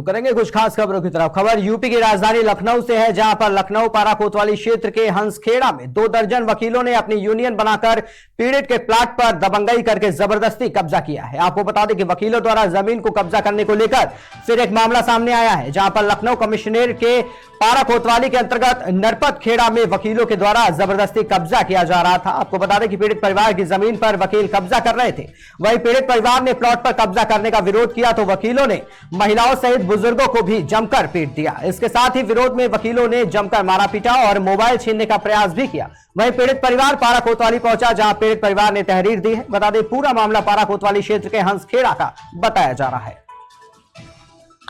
करेंगे कुछ खास खबरों की तरफ। खबर यूपी की राजधानी लखनऊ से है, जहां पर लखनऊ पारा कोतवाली क्षेत्र के हंसखेड़ा में 2 दर्जन वकीलों ने अपनी यूनियन बनाकर पीड़ित के प्लाट पर दबंगई करके जबरदस्ती कब्जा किया है। आपको बता दें कि वकीलों द्वारा जमीन को कब्जा करने को लेकर फिर एक मामला सामने आया है, जहां पर लखनऊ कमिश्नरेट के पारा कोतवाली के अंतर्गत नरपत खेड़ा में वकीलों के द्वारा जबरदस्ती कब्जा किया जा रहा था। आपको बता दें कि पीड़ित परिवार की जमीन पर वकील कब्जा कर रहे थे। वहीं पीड़ित परिवार ने प्लॉट पर कब्जा करने का विरोध किया तो वकीलों ने महिलाओं सहित बुजुर्गों को भी जमकर पीट दिया। इसके साथ ही विरोध में वकीलों ने जमकर मारा पीटा और मोबाइल छीनने का प्रयास भी किया। वहीं पीड़ित परिवार पारा कोतवाली पहुंचा, जहां पीड़ित परिवार ने तहरीर दी है। बता दें पूरा मामला पारा कोतवाली क्षेत्र के हंसखेड़ा का बताया जा रहा है।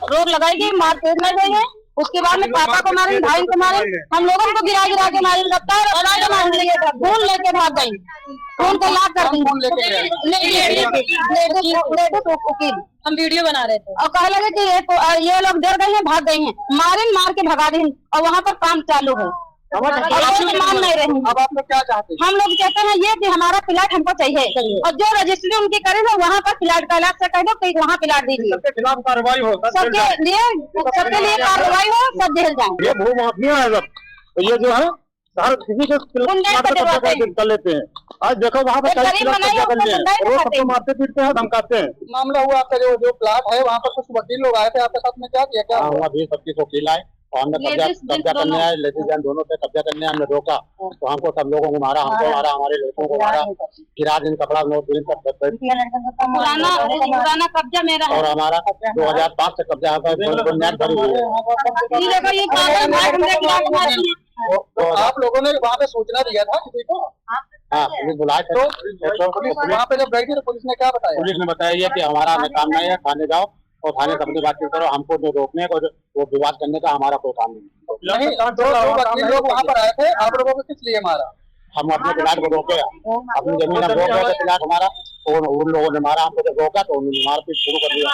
रोक लगाई गई, मारपीट में गई है। उसके बाद में पापा को मारे, भाई को मारे, हम लोगों को गिरा गिरा के मारे, खून लेके भाग गई, खून को लाख कर दी। हम वीडियो बना रहे थे और कह लगे कि ये लोग डर गए हैं, भाग गए हैं, मार के भगा दी और वहाँ पर काम चालू है। मान नहीं रहे। अब आप लोग क्या चाहते हैं? हम लोग कहते हैं ये कि हमारा प्लाट हमको चाहिए और जो रजिस्ट्री उनकी करे ना वहाँ पर प्लाट का इलाज से कह दो कि वहाँ प्लाट दीजिए। सबके खिलाफ कार्रवाई हो, सबके लिए कार्रवाई हो, सब जेल जाए। ये भूमाफिया है सब, तो ये जो है हर किसी के कर लेते हैं। आज देखो वहाँ पे मारते पीटते हैं, धमकाते हैं। मामला हुआ आपका जो प्लाट है वहाँ पर कुछ वकील लोग आए थे, आपके साथ में क्या किया? क्या हुआ? 20-25 वकील आए और हमने कब्जा करने आए, लेडीज दोनों पे कब्जा करने हमने रोका तो हमको सब लोगों को मारा, हमको मारा, हमारे लड़कों को मारा, फिर दिन कपड़ा 9 दिन तक पुराना कब्जा मेरा और हमारा 2005 से कब्जा भरी हुई है। तो आप लोगों ने वहाँ पे सूचना दिया था किसी को? हाँ, पुलिस बुलाए थे। वहाँ पे जब गई थी तो पुलिस ने क्या बताया? पुलिस ने बताया कि हमारा काम नहीं है, थाने जाओ और थाने से अपनी बातचीत करो, हमको जो रोकने को वो विवाद करने का हमारा कोई काम नहीं। वकील लोग वहाँ पर आए थे, आप लोगों को किस लिए मारा? हम अपने प्लाट को रोके, अपनी जमीन हम रोक रहे थे, प्लाट हमारा, उन लोगों ने मारा, हमको जब रोका तो उन्होंने मारपीट शुरू कर दिया।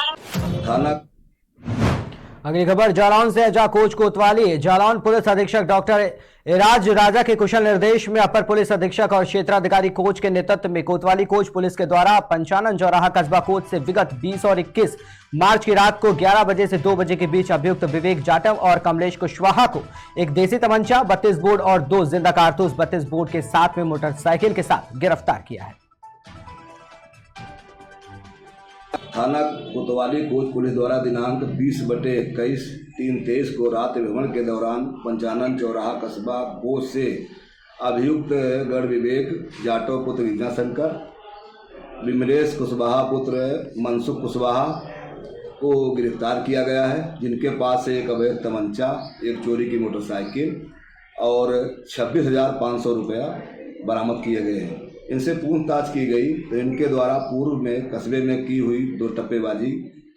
अगली खबर जालौन से है, जहां कोच कोतवाली जालौन पुलिस अधीक्षक डॉक्टर इराज राजा के कुशल निर्देश में अपर पुलिस अधीक्षक और क्षेत्राधिकारी कोच के नेतृत्व में कोतवाली कोच पुलिस के द्वारा पंचानन चौराहा कस्बा कोच से विगत 20 और 21 मार्च की रात को 11 बजे से 2 बजे के बीच अभियुक्त विवेक जाटव और कमलेश कुशवाहा को एक देसी तमंचा, 32 बोर्ड और 2 जिंदा कारतूस 32 बोर्ड के साथ में मोटरसाइकिल के साथ गिरफ्तार किया है। थाना कोतवाली कोच पुलिस द्वारा दिनांक 20/21/3/23 को रात भ्रमण के दौरान पंचानन चौराहा कस्बा कोच से अभियुक्त गढ़ विवेक जाटव पुत्र रीना शंकर, विमलेश कुशवाहा पुत्र मनसुख कुशवाहा को गिरफ्तार किया गया है, जिनके पास से एक अवैध तमंचा, एक चोरी की मोटरसाइकिल और 26,500 रुपया बरामद किए गए हैं। इनसे पूछताछ की गई तो इनके द्वारा पूर्व में कस्बे में की हुई 2 टप्पेबाजी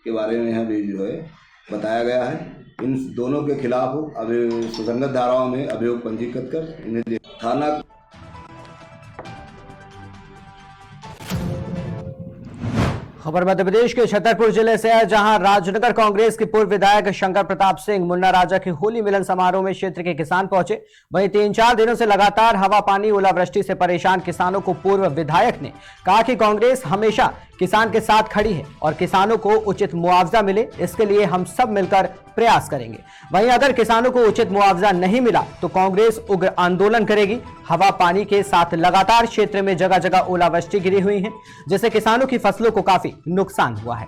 के बारे में यहाँ भी जो है बताया गया है। इन दोनों के खिलाफ सुसंगत धाराओं में अभियोग पंजीकृत कर इन्हें थाना। खबर मध्य प्रदेश के छतरपुर जिले से है, जहां राजनगर कांग्रेस के पूर्व विधायक शंकर प्रताप सिंह मुन्ना राजा के होली मिलन समारोह में क्षेत्र के किसान पहुंचे। वहीं 3-4 दिनों से लगातार हवा पानी ओलावृष्टि से परेशान किसानों को पूर्व विधायक ने कहा कि कांग्रेस हमेशा किसान के साथ खड़ी है और किसानों को उचित मुआवजा मिले, इसके लिए हम सब मिलकर प्रयास करेंगे। वहीं अगर किसानों को उचित मुआवजा नहीं मिला तो कांग्रेस उग्र आंदोलन करेगी। हवा पानी के साथ लगातार क्षेत्र में जगह जगह ओलावृष्टि गिरी हुई है, जिससे किसानों की फसलों को काफी नुकसान हुआ है।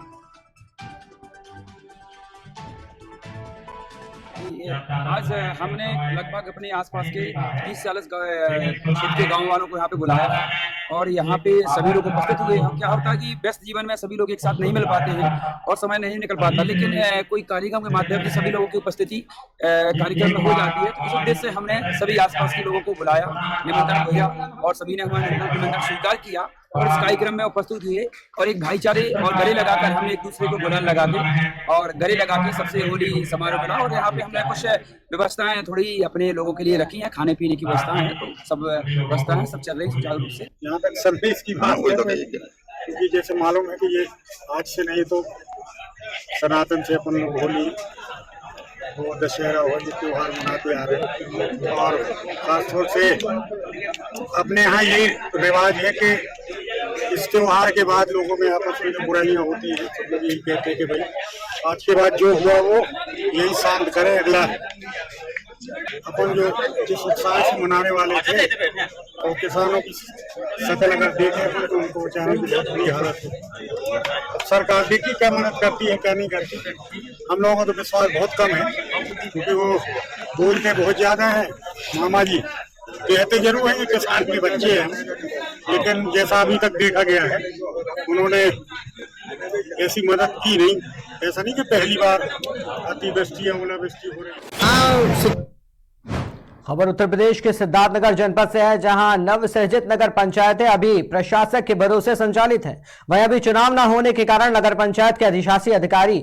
आज हमने लगभग अपने आसपास के 30-40 क्षेत्र के गाँव वालों को यहाँ पे बुलाया और यहाँ पे सभी लोग उपस्थित हुए। क्या होता है कि व्यस्त जीवन में सभी लोग एक साथ नहीं मिल पाते हैं और समय नहीं निकल पाता, लेकिन कोई कार्यक्रम के माध्यम से सभी लोगों की उपस्थिति कार्यक्रम में हो जाती है। तो इस उद्देश्य से हमने सभी आसपास के लोगों को बुलाया, निमंत्रण दिया और सभी ने हमारा निमंत्रण स्वीकार किया और इस कार्यक्रम में उपस्थित हुए और एक भाईचारे और गले लगाकर हमने एक दूसरे को गुलाल लगा के और गले लगा के सबसे होली समारोह बना। और यहाँ पे हमने कुछ व्यवस्थाएं थोड़ी अपने लोगों के लिए रखी हैं, खाने पीने की व्यवस्थाएं हैं, तो सब व्यवस्थाएं सब चल रही सुचारू रूप से। यहाँ तक सर्विस की बात है क्योंकि जैसे मालूम है कि ये आज से नहीं तो सनातन से अपन लोग होली वो दशहरा होली त्योहार मनाते आ रहे हैं और खासतौर से अपने यहाँ यही रिवाज है कि इस त्योहार के बाद लोगों में आपस में जो बुराइयाँ होती हैं सब लोग यही कहते हैं कि भाई आज के बाद जो हुआ वो यही शांत करें। अगला अपन जो जिस उत्साह से मनाने वाले थे और किसानों की शकल अगर देखें तो उनको बेचारों की बहुत बुरी हालत है। सरकार देखिए क्या मदद करती है क्या नहीं करती। हम लोगों का तो विश्वास बहुत कम है क्योंकि वो बोलते बहुत ज्यादा है। मामा जी कहते जरूर है कि किसान के बच्चे हैं, लेकिन जैसा अभी तक देखा गया है उन्होंने ऐसी मदद की नहीं। ऐसा नहीं कि पहली बार अतिवृष्टि या ओलावृष्टि हो रही है। खबर उत्तर प्रदेश के सिद्धार्थनगर जनपद से है, जहां नवसृजित नगर पंचायतें अभी प्रशासक के भरोसे संचालित है। वहीं अभी चुनाव न होने के कारण नगर पंचायत के अधिशासी अधिकारी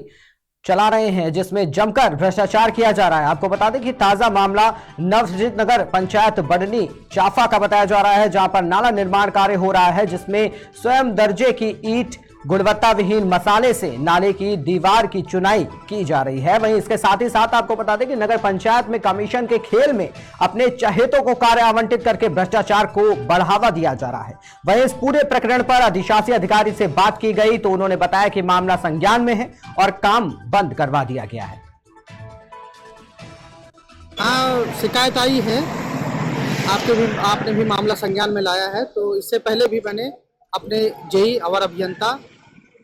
चला रहे हैं, जिसमें जमकर भ्रष्टाचार किया जा रहा है। आपको बता दें कि ताजा मामला नवसृजित नगर पंचायत बडनी चाफा का बताया जा रहा है, जहां पर नाला निर्माण कार्य हो रहा है, जिसमें स्वयं दर्जे की ईंट गुणवत्ता विहीन मसाले से नाले की दीवार की चुनाई की जा रही है। वहीं इसके साथ ही साथ आपको बता दें कि नगर पंचायत में कमीशन के खेल में अपने चहेतों को कार्य आवंटित करके भ्रष्टाचार को बढ़ावा दिया जा रहा है। वहीं इस पूरे प्रकरण पर अधिशासी अधिकारी से बात की गई तो उन्होंने बताया कि मामला संज्ञान में है और काम बंद करवा दिया गया है। शिकायत आई है, आपने भी मामला संज्ञान में लाया है। तो इससे पहले भी मैंने अपने जेई अवर अभियंता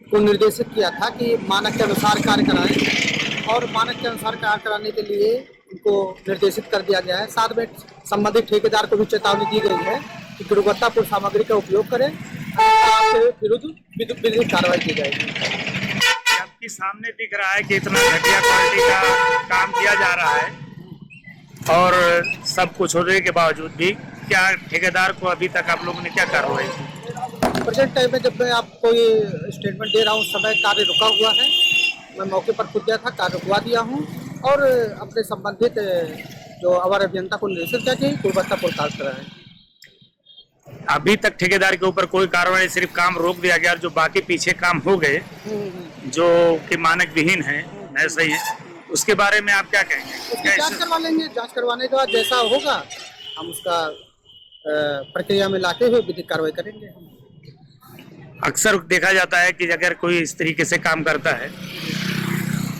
को निर्देशित किया था कि मानक के अनुसार कार्य कराएं, और मानक के अनुसार कार्य कराने के लिए उनको निर्देशित कर दिया गया है। साथ में संबंधित ठेकेदार को भी चेतावनी दी गई है कि गुणवत्तापूर्ण सामग्री का उपयोग करें, आपके विरुद्ध विधिक कार्रवाई की जाएगी। आपके सामने दिख रहा है कि इतना घटिया क्वालिटी का काम किया जा रहा है और सब कुछ होने के बावजूद भी क्या ठेकेदार को अभी तक आप लोगों ने क्या कार्रवाई की? प्रेजेंट टाइम में जब मैं आपको ये स्टेटमेंट दे रहा हूँ, उस समय कार्य रुका हुआ है। मैं मौके पर खुद गया था, कार्य रुकवा दिया हूँ और अपने संबंधित जो अवर अभियंता को निर्देशित किया कि गुणवत्तापूर्ण कार्य कराएं। अभी तक ठेकेदार के ऊपर कोई कार्रवाई, सिर्फ काम रोक दिया गया। जो बाकी पीछे काम हो गए जो कि मानक विहीन है, ऐसा ही है, उसके बारे में आप क्या कहेंगे? जांच करवा लेंगे, जांच करवाने के बाद जैसा होगा हम उसका प्रक्रिया में लाते हुए विधिक कार्रवाई करेंगे। अक्सर देखा जाता है कि अगर कोई इस तरीके से काम करता है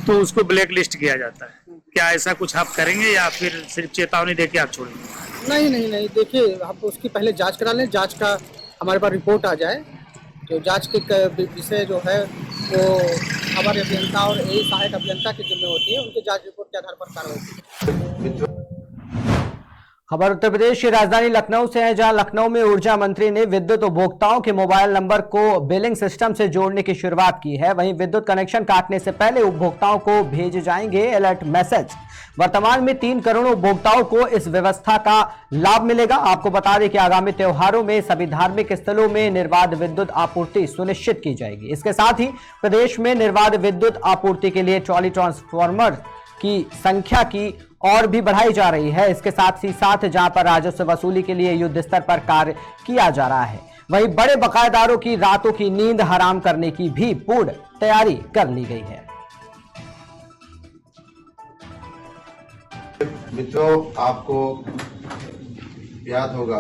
तो उसको ब्लैक लिस्ट किया जाता है। क्या ऐसा कुछ आप करेंगे या फिर सिर्फ चेतावनी देके आप छोड़ेंगे? नहीं, देखिए हम उसकी पहले जांच करा लें। जांच का हमारे पास रिपोर्ट आ जाए तो जांच के विषय जो है वो हमारे अभियंता और यही सहायक अभियंता की जिम्मे होती है। उनके जांच रिपोर्ट के आधार पर कार्रवाई। खबर उत्तर प्रदेश की राजधानी लखनऊ से है, जहां लखनऊ में ऊर्जा मंत्री ने विद्युत उपभोक्ताओं के मोबाइल नंबर को बिलिंग सिस्टम से जोड़ने की शुरुआत की है। वहीं विद्युत कनेक्शन काटने से पहले उपभोक्ताओं को भेजे जाएंगे अलर्ट मैसेज। वर्तमान में 3 करोड़ उपभोक्ताओं को इस व्यवस्था का लाभ मिलेगा। आपको बता दें कि आगामी त्योहारों में सभी धार्मिक स्थलों में निर्बाध विद्युत आपूर्ति सुनिश्चित की जाएगी। इसके साथ ही प्रदेश में निर्बाध विद्युत आपूर्ति के लिए ट्रॉली ट्रांसफार्मर की संख्या की और भी बढ़ाई जा रही है। इसके साथ ही साथ जहां पर राजस्व वसूली के लिए युद्ध स्तर पर कार्य किया जा रहा है, वहीं बड़े बकायेदारों की रातों की नींद हराम करने की भी पूर्ण तैयारी कर ली गई है। मित्रों, आपको याद होगा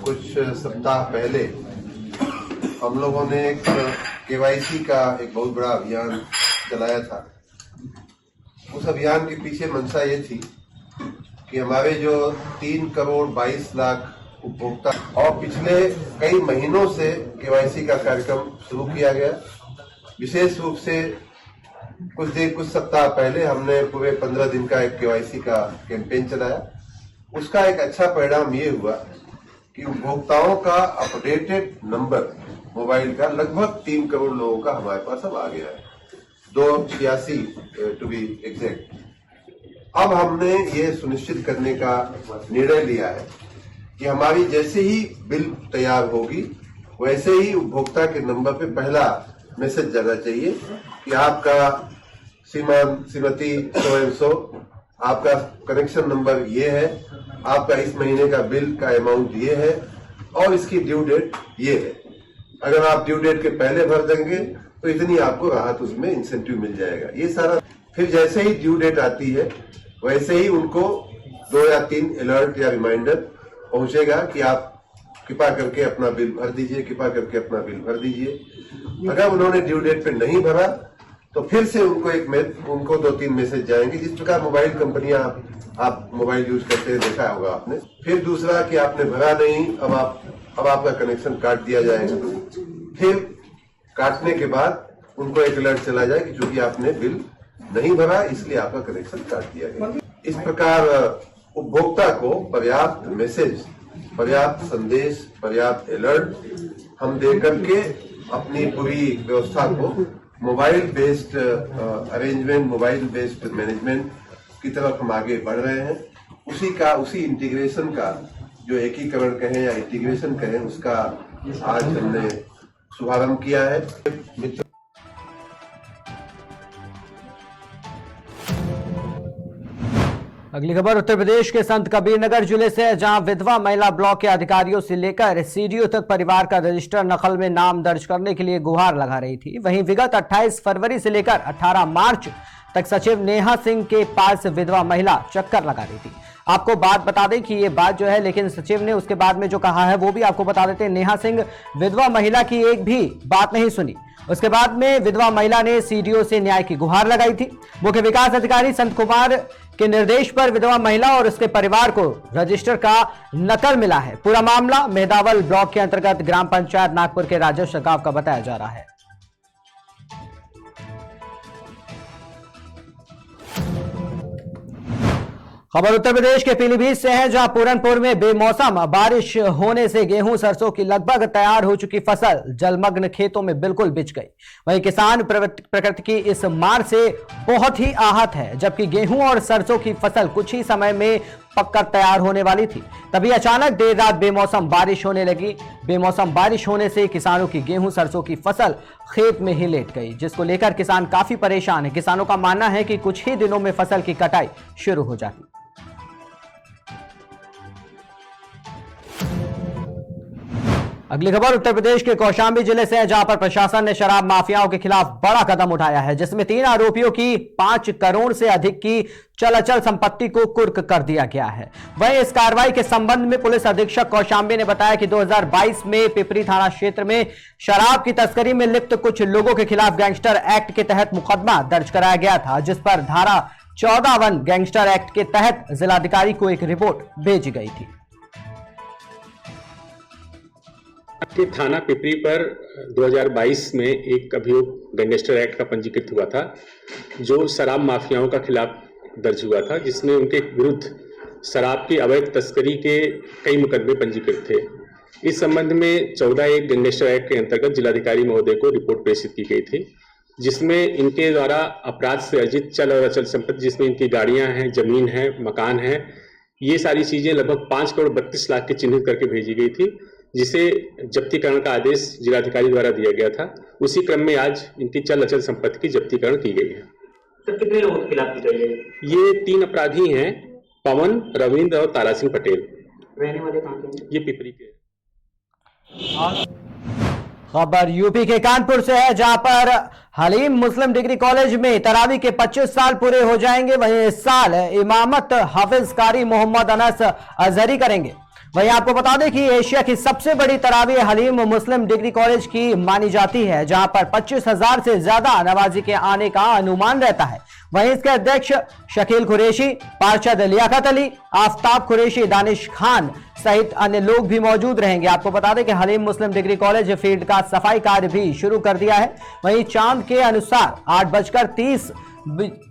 कुछ सप्ताह पहले हम लोगों ने एक केवाईसी का एक बहुत बड़ा अभियान चलाया था। उस अभियान के पीछे मंशा ये थी कि हमारे जो 3 करोड़ 22 लाख उपभोक्ता और पिछले कई महीनों से केवाईसी का कार्यक्रम शुरू किया गया। विशेष रूप से कुछ सप्ताह पहले हमने पूरे 15 दिन का एक केवाईसी का कैंपेन चलाया। उसका एक अच्छा परिणाम ये हुआ कि उपभोक्ताओं का अपडेटेड नंबर मोबाइल का लगभग 3 करोड़ लोगों का हमारे पास अब आ गया है, 286 टू बी एग्जैक्ट। अब हमने ये सुनिश्चित करने का निर्णय लिया है कि हमारी जैसे ही बिल तैयार होगी वैसे ही उपभोक्ता के नंबर पे पहला मैसेज जाना चाहिए कि आपका श्रीमती सो आपका कनेक्शन नंबर ये है, आपका इस महीने का बिल का अमाउंट ये है और इसकी ड्यू डेट ये है। अगर आप ड्यू डेट के पहले भर देंगे तो इतनी आपको राहत उसमें इंसेंटिव मिल जाएगा। ये सारा फिर जैसे ही ड्यू डेट आती है वैसे ही उनको 2 या 3 अलर्ट या रिमाइंडर पहुंचेगा कि आप कृपा करके अपना बिल भर दीजिए, कृपा करके अपना बिल भर दीजिए। अगर उन्होंने ड्यू डेट पे नहीं भरा तो फिर से उनको 2-3 मैसेज जाएंगे। जिस प्रकार मोबाइल कंपनियां आप मोबाइल यूज करते हैं, देखा होगा आपने। फिर दूसरा कि आपने भरा नहीं, अब आपका कनेक्शन काट दिया जाएगा। फिर काटने के बाद उनको एक अलर्ट चला जाए कि चूंकि आपने बिल नहीं भरा इसलिए आपका कनेक्शन काट दिया गया। इस प्रकार उपभोक्ता को पर्याप्त मैसेज, पर्याप्त संदेश, पर्याप्त अलर्ट हम दे करके अपनी पूरी व्यवस्था को mobile based arrangement, mobile based management की तरफ हम आगे बढ़ रहे हैं। उसी इंटीग्रेशन का जो एकीकरण कहें या इंटीग्रेशन कहें, उसका आज हमने शुभारंभ किया है। अगली खबर उत्तर प्रदेश के संत कबीरनगर जिले से है, जहां विधवा महिला ब्लॉक के अधिकारियों से लेकर सीडीओ तक परिवार का रजिस्टर नकल में नाम दर्ज करने के लिए गुहार लगा रही थी। वहीं विगत 28 फरवरी से लेकर 18 मार्च तक सचिव नेहा सिंह के पास विधवा महिला चक्कर लगा रही थी। आपको बात बता दें कि ये बात जो है, लेकिन सचिव ने उसके बाद में जो कहा है वो भी आपको बता देते हैं। नेहा सिंह विधवा महिला की एक भी बात नहीं सुनी। उसके बाद में विधवा महिला ने सीडीओ से न्याय की गुहार लगाई थी। मुख्य विकास अधिकारी संत कुमार के निर्देश पर विधवा महिला और उसके परिवार को रजिस्टर का नकल मिला है। पूरा मामला मेहदावल ब्लॉक के अंतर्गत ग्राम पंचायत नागपुर के राजस्व गांव का बताया जा रहा है। खबर उत्तर प्रदेश के पीलीभीत से है, जहां पूरनपुर में बेमौसम बारिश होने से गेहूं सरसों की लगभग तैयार हो चुकी फसल जलमग्न खेतों में बिल्कुल बिछ गई। वहीं किसान प्रकृति की इस मार से बहुत ही आहत है, जबकि गेहूं और सरसों की फसल कुछ ही समय में पककर तैयार होने वाली थी। तभी अचानक देर रात बेमौसम बारिश होने लगी। बेमौसम बारिश होने से किसानों की गेहूं सरसों की फसल खेत में ही लेट गई, जिसको लेकर किसान काफी परेशान है। किसानों का मानना है कि कुछ ही दिनों में फसल की कटाई शुरू हो जाती। अगली खबर उत्तर प्रदेश के कौशांबी जिले से है, जहां पर प्रशासन ने शराब माफियाओं के खिलाफ बड़ा कदम उठाया है, जिसमें 3 आरोपियों की 5 करोड़ से अधिक की चल अचल संपत्ति को कुर्क कर दिया गया है। वहीं इस कार्रवाई के संबंध में पुलिस अधीक्षक कौशांबी ने बताया कि 2022 में पिपरी थाना क्षेत्र में शराब की तस्करी में लिप्त कुछ लोगों के खिलाफ गैंगस्टर एक्ट के तहत मुकदमा दर्ज कराया गया था, जिस पर धारा 14(1) गैंगस्टर एक्ट के तहत जिलाधिकारी को एक रिपोर्ट भेजी गई थी। थाना पिपरी पर 2022 में एक अभियोग गैंगस्टर एक्ट का पंजीकृत हुआ था, जो शराब माफियाओं का खिलाफ दर्ज हुआ था, जिसमें उनके विरुद्ध शराब की अवैध तस्करी के कई मुकदमे पंजीकृत थे। इस संबंध में 14(1) गैंगस्टर एक्ट के अंतर्गत जिलाधिकारी महोदय को रिपोर्ट प्रेषित की गई थी, जिसमें इनके द्वारा अपराध से अर्जित चल और अचल संपत्ति, जिसमें इनकी गाड़ियां हैं, जमीन है, मकान है, ये सारी चीजें लगभग 5 करोड़ 32 लाख की चिन्हित करके भेजी गई थी, जिसे जब्तीकरण का आदेश जिलाधिकारी द्वारा दिया गया था। उसी क्रम में आज इनकी चल अचल संपत्ति की जब्तीकरण की गई है। सर, कितने लोगों के खिलाफ की गई है? ये 3 अपराधी हैं, पवन, रविंद्र और तारा सिंह पटेल। रहने वाले कहाँ के? ये पिपरी के। खबर यूपी के कानपुर से है, जहां पर हलीम मुस्लिम डिग्री कॉलेज में तरावी के 25 साल पूरे हो जाएंगे। वहीं इस साल इमामत हाफिज कारी मोहम्मद अनस अजहरी करेंगे। वहीं आपको बता दें कि एशिया की सबसे बड़ी तरावी हलीम मुस्लिम डिग्री कॉलेज की मानी जाती है, जहां पर 25,000 से ज्यादा नवाजी के आने का अनुमान रहता है। वहीं इसके अध्यक्ष शकील कुरैशी, पार्षद लियाकत अली, आफ्ताब कुरैशी, दानिश खान सहित अन्य लोग भी मौजूद रहेंगे। आपको बता दें कि हलीम मुस्लिम डिग्री कॉलेज फील्ड का सफाई कार्य भी शुरू कर दिया है। वहीं चांद के अनुसार 8:30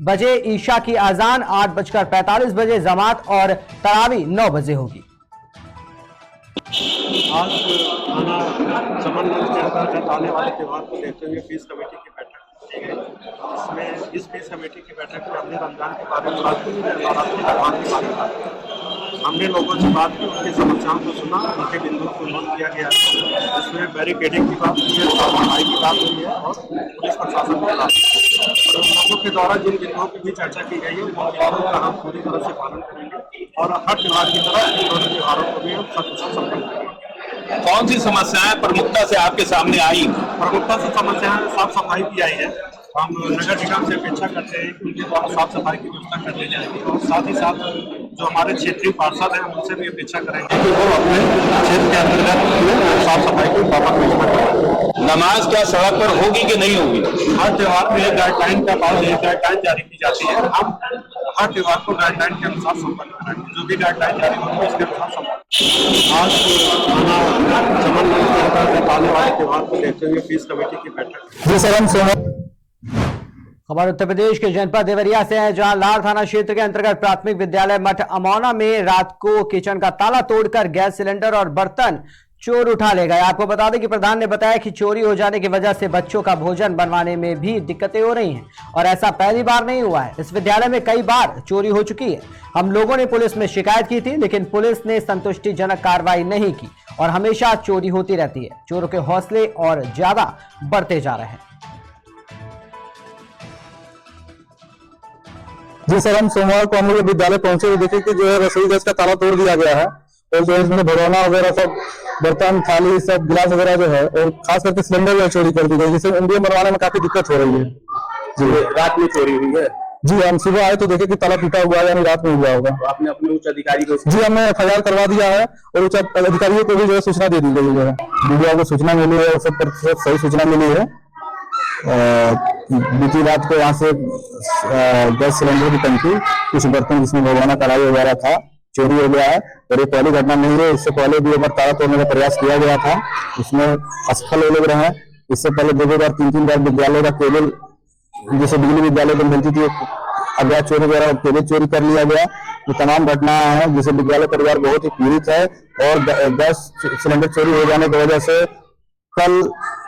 बजे ईशा की अजान, 8:45 बजे जमात और तरावी 9 बजे होगी। आज थाना समन्वय के अंतर्गत आने वाले त्यौहार को देखते हुए फीस कमेटी की बैठक की गई। इसमें इस फीस कमेटी की बैठक में हमने रमजान के बारे में बात की और आपके त्यौहार के बारे में बात की। हमने लोगों से बात की, उनकी समस्याओं को सुना, उनके बिंदुओं को नोट किया गया। इसमें बैरिकेडिंग की बात हुई है, सफाई की बात हुई है और पुलिस प्रशासन की बात। उन लोगों के द्वारा जिन बिंदुओं की भी चर्चा की गई है, उन बिंदुओं का हम पूरी तरह से पालन करेंगे और हर त्योहार की तरह इन दोनों त्योहारों को भी हम सकुशल संपन्न करेंगे। कौन सी समस्याएं प्रमुखता से आपके सामने आई? प्रमुखता से समस्याएं साफ सफाई की आई है। हम नगर निगम से अपेक्षा करते हैं कि उनके द्वारा साफ सफाई की व्यवस्था कर दी जाएगी और साथ ही साथ जो हमारे क्षेत्रीय पार्षद हैं उनसे भी अपेक्षा करेंगे कि वो अपने क्षेत्र के अंतर्गत साफ सफाई की व्यापक व्यवस्था करें। नमाज क्या सड़क पर होगी कि नहीं होगी? हर त्योहार पे गाइडलाइन गाइडलाइन जारी की जाती है। हम हर त्योहार को गाइडलाइन के अनुसार संपन्न करेंगे। जो भी गाइडलाइन जारी होगी उसके अनुसार संपन्न। आज चमन मंदिर के आने वाले त्योहार को देखते हुए पीस कमेटी की बैठक। जी सर, हम खबर उत्तर प्रदेश के जनपद देवरिया से है, जहां लार थाना क्षेत्र के अंतर्गत प्राथमिक विद्यालय मठ अमौना में रात को किचन का ताला तोड़कर गैस सिलेंडर और बर्तन चोर उठा ले गए। आपको बता दें कि प्रधान ने बताया कि चोरी हो जाने की वजह से बच्चों का भोजन बनवाने में भी दिक्कतें हो रही हैं और ऐसा पहली बार नहीं हुआ है। इस विद्यालय में कई बार चोरी हो चुकी है। हम लोगों ने पुलिस में शिकायत की थी, लेकिन पुलिस ने संतुष्टिजनक कार्रवाई नहीं की और हमेशा चोरी होती रहती है। चोरों के हौसले और ज्यादा बढ़ते जा रहे हैं। जी सर, हम सोमवार को हम लोग विद्यालय पहुंचे तो देखे कि जो है रसोई गैस का ताला तोड़ दिया गया है और जो है इसमें भगोना वगैरह सब बर्तन थाली सब गिलास वगैरह जो है और खास करके सिलेंडर जो चोरी कर दी गई, जिससे इंडियन बनवाने में काफी दिक्कत हो रही है। जी, रात में चोरी हुई है? जी, हम सुबह आए तो देखे कि ताला टूटा हुआ है, यानी रात में हुआ होगा। तो आपने अपने उच्च अधिकारी को? जी, हमने FIR करवा दिया है और उच्च अधिकारियों को भी जो है सूचना दे दी गई है। मीडिया को सूचना मिली है और सब सही सूचना मिली है। बीती रात को यहाँ से गैस सिलेंडर की टंकी, कुछ बर्तन जिसमें भगवाना कढ़ाई वगैरह था, चोरी हो गया है और ये पहली घटना नहीं है। इससे पहले भी एक बार ताला तोड़ने का प्रयास किया गया था, उसमें असफल हो रहे हैं। इससे पहले 2 बार 3 बार विद्यालय का केबल, जैसे बिजली विद्यालय में मिलती थी, अज्ञात चोरी वगैरह केबल चोरी कर लिया गया। ये तमाम घटनाएं हैं जिससे विद्यालय परिवार बहुत ही पीड़ित है और गैस सिलेंडर चोरी हो जाने की वजह से कल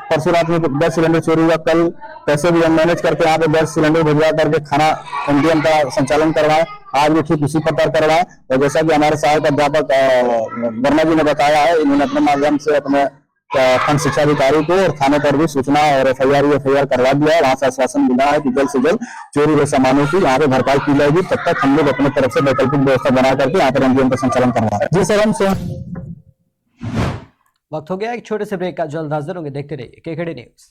परसों रात में गैस सिलेंडर चोरी हुआ। कल पैसे भी हम मैनेज करके यहाँ पे गैस सिलेंडर भिजवा करके खाना इंडियन का संचालन करवाए। आज भी ठीक उसी प्रकार करवाए और जैसा कि हमारे सहायक अध्यापक वर्मा जी ने बताया है, इन्होंने अपने माध्यम से अपने खंड शिक्षा अधिकारी को और थाने पर भी सूचना और FIR करवा दिया है। वहां से आश्वासन मिला है कि जल्द से जल्द चोरी हुए सामानों की यहाँ पे भरपाई की जाएगी। तब तक हम लोग अपने तरफ से वैकल्पिक व्यवस्था बना करके यहाँ पर इंडियन का संचालन करवा रहे हैं। जी सर, हम वक्त हो गया एक छोटे से ब्रेक का, जल्द हाजिर होंगे। देखते रहिए KKD न्यूज।